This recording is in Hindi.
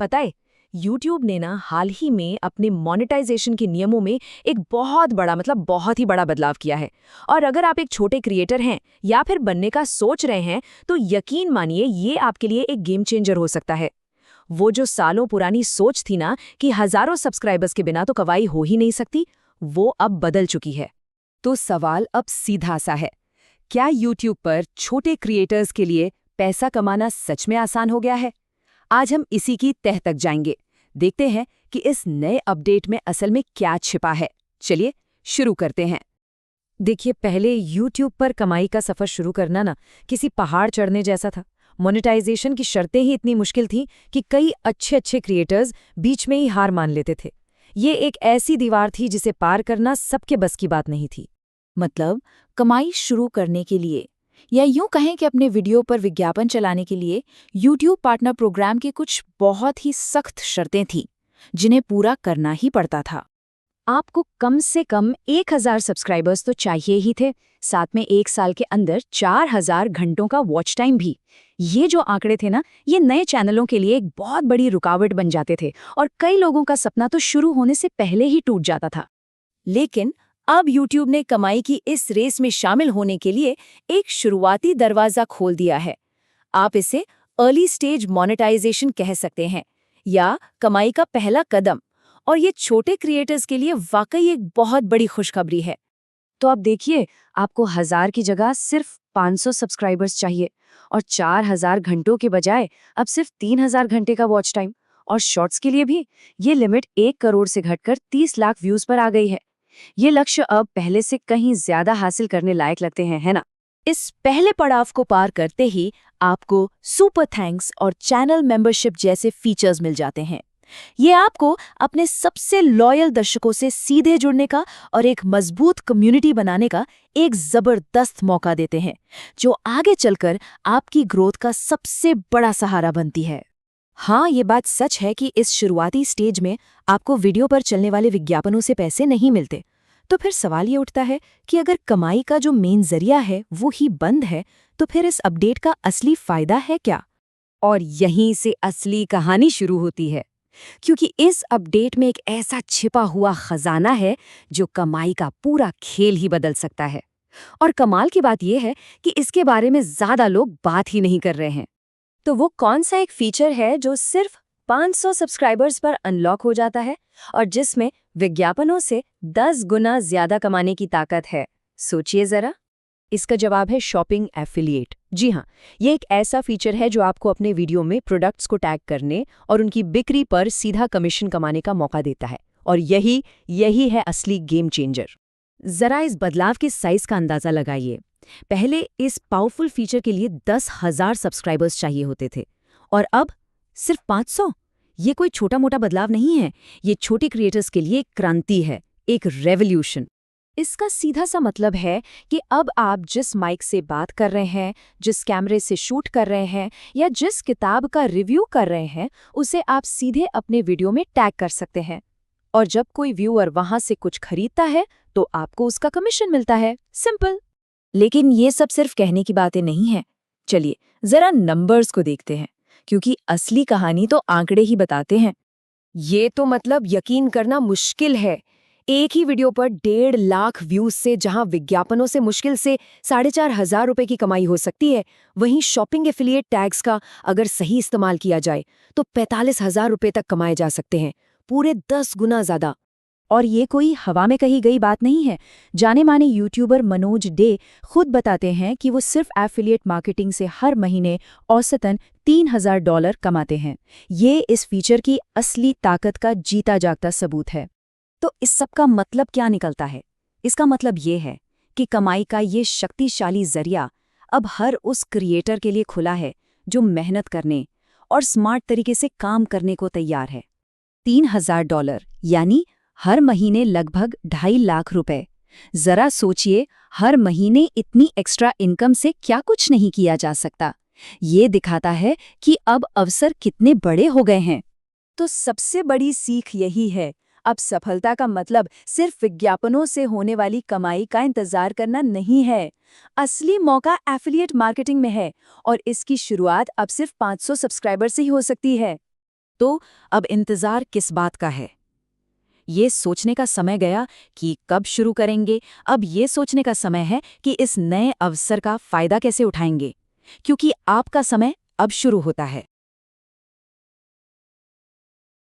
पता है, YouTube ने ना हाल ही में अपने मोनेटाइजेशन के नियमों में एक बहुत बड़ा बहुत ही बड़ा बदलाव किया है। और अगर आप एक छोटे क्रिएटर हैं या फिर बनने का सोच रहे हैं तो यकीन मानिए ये आपके लिए एक गेम चेंजर हो सकता है। वो जो सालों पुरानी सोच थी ना कि हजारों सब्सक्राइबर्स के बिना तो कमाई हो ही नहीं सकती, वो अब बदल चुकी है। तो सवाल अब सीधा सा है, क्या YouTube पर छोटे क्रिएटर्स के लिए पैसा कमाना सच में आसान हो गया है? आज हम इसी की तह तक जाएंगे। देखते हैं कि इस नए अपडेट में असल में क्या छिपा है। चलिए शुरू करते हैं। देखिए, पहले YouTube पर कमाई का सफर शुरू करना ना किसी पहाड़ चढ़ने जैसा था। मोनेटाइजेशन की शर्तें ही इतनी मुश्किल थीं कि कई अच्छे क्रिएटर्स बीच में ही हार मान लेते थे। ये एक ऐसी दीवार थी जिसे पार करना सबके बस की बात नहीं थी। मतलब कमाई शुरू करने के लिए, या यूं कहें कि अपने वीडियो पर विज्ञापन चलाने के लिए YouTube पार्टनर प्रोग्राम की कुछ बहुत ही सख्त शर्तें थीं, जिन्हें पूरा करना ही पड़ता था। आपको कम से कम 1000 सब्सक्राइबर्स तो चाहिए ही थे, साथ में 1 साल के अंदर 4000 घंटों का वॉच टाइम भी। ये जो आंकड़े थे ना, ये नए चैनलों के लिए एक बहुत बड़ी रुकावट बन जाते थे और कई लोगों का सपना तो शुरू होने से पहले ही टूट जाता था। लेकिन अब YouTube ने कमाई की इस रेस में शामिल होने के लिए एक शुरुआती दरवाजा खोल दिया है। आप इसे अर्ली स्टेज मोनेटाइजेशन कह सकते हैं, या कमाई का पहला कदम। और ये छोटे क्रिएटर्स के लिए वाकई एक बहुत बड़ी खुशखबरी है। तो अब देखिए, आपको 1000 की जगह सिर्फ 500 सब्सक्राइबर्स चाहिए और 4000 घंटों के बजाय अब सिर्फ 3000 घंटे का वॉच टाइम। और शॉर्ट्स के लिए भी ये लिमिट 1 करोड़ से घटकर 30 लाख व्यूज पर आ गई है। ये लक्ष्य अब पहले से कहीं ज्यादा हासिल करने लायक लगते हैं, है ना? इस पहले पड़ाव को पार करते ही आपको सुपर थैंक्स और चैनल मेंबरशिप जैसे फीचर्स मिल जाते हैं। ये आपको अपने सबसे लॉयल दर्शकों से सीधे जुड़ने का और एक मजबूत कम्युनिटी बनाने का एक जबरदस्त मौका देते हैं, जो आगे चलकर आपकी ग्रोथ का सबसे बड़ा सहारा बनती है। हाँ, ये बात सच है कि इस शुरुआती स्टेज में आपको वीडियो पर चलने वाले विज्ञापनों से पैसे नहीं मिलते। तो फिर सवाल ये उठता है कि अगर कमाई का जो मेन जरिया है वो ही बंद है, तो फिर इस अपडेट का असली फायदा है क्या? और यहीं से असली कहानी शुरू होती है, क्योंकि इस अपडेट में एक ऐसा छिपा हुआ खजाना है जो कमाई का पूरा खेल ही बदल सकता है। और कमाल की बात यह है कि इसके बारे में ज्यादा लोग बात ही नहीं कर रहे हैं। तो वो कौन सा एक फीचर है जो सिर्फ 500 सब्सक्राइबर्स पर अनलॉक हो जाता है और जिसमें विज्ञापनों से 10 गुना ज्यादा कमाने की ताकत है? सोचिए जरा। इसका जवाब है शॉपिंग एफिलिएट। जी हाँ, ये एक ऐसा फीचर है जो आपको अपने वीडियो में प्रोडक्ट्स को टैग करने और उनकी बिक्री पर सीधा कमीशन कमाने का मौका देता है। और यही है असली गेम चेंजर। जरा इस बदलाव के साइज का अंदाजा लगाइए। पहले इस पावरफुल फीचर के लिए 10,000 सब्सक्राइबर्स चाहिए होते थे और अब सिर्फ 500। ये कोई छोटा मोटा बदलाव नहीं है, ये छोटे क्रिएटर्स के लिए एक क्रांति है, एक रेवोल्यूशन। इसका सीधा सा मतलब है कि अब आप जिस माइक से बात कर रहे हैं, जिस कैमरे से शूट कर रहे हैं या जिस किताब का रिव्यू कर रहे हैं, उसे आप सीधे अपने वीडियो में टैग कर सकते हैं। और जब कोई व्यूअर वहां से कुछ खरीदता है तो आपको उसका कमीशन मिलता है। सिंपल। लेकिन ये सब सिर्फ कहने की बातें नहीं हैं। चलिए जरा नंबर्स को देखते हैं, क्योंकि असली कहानी तो आंकड़े ही बताते हैं। ये तो यकीन करना मुश्किल है। एक ही वीडियो पर 1.5 लाख व्यूज से जहां विज्ञापनों से मुश्किल से 4,500 रुपए की कमाई हो सकती है, वहीं शॉपिंग एफिलिएट टैग्स का अगर सही इस्तेमाल किया जाए तो 45,000 रुपए तक कमाए जा सकते हैं, पूरे 10 गुना ज्यादा। और ये कोई हवा में कही गई बात नहीं है। जाने माने यूट्यूबर मनोज डे खुद बताते हैं कि वो सिर्फ एफिलिएट मार्केटिंग से हर महीने औसतन $3,000 कमाते हैं। ये इस फीचर की असली ताकत का जीता जागता सबूत है। तो इस सब का मतलब क्या निकलता है? इसका मतलब ये है कि कमाई का ये शक्तिशाली जरिया अब हर उस क्रिएटर के लिए खुला है जो मेहनत करने और स्मार्ट तरीके से काम करने को तैयार है। $3,000 यानी हर महीने लगभग 2.5 लाख रुपए। जरा सोचिए, हर महीने इतनी एक्स्ट्रा इनकम से क्या कुछ नहीं किया जा सकता। ये दिखाता है कि अब अवसर कितने बड़े हो गए हैं। तो सबसे बड़ी सीख यही है, अब सफलता का मतलब सिर्फ विज्ञापनों से होने वाली कमाई का इंतजार करना नहीं है। असली मौका एफिलिएट मार्केटिंग में है और इसकी शुरुआत अब सिर्फ 500 सब्सक्राइबर से ही हो सकती है। तो अब इंतज़ार किस बात का है? ये सोचने का समय गया कि कब शुरू करेंगे। अब ये सोचने का समय है कि इस नए अवसर का फ़ायदा कैसे उठाएंगे, क्योंकि आपका समय अब शुरू होता है।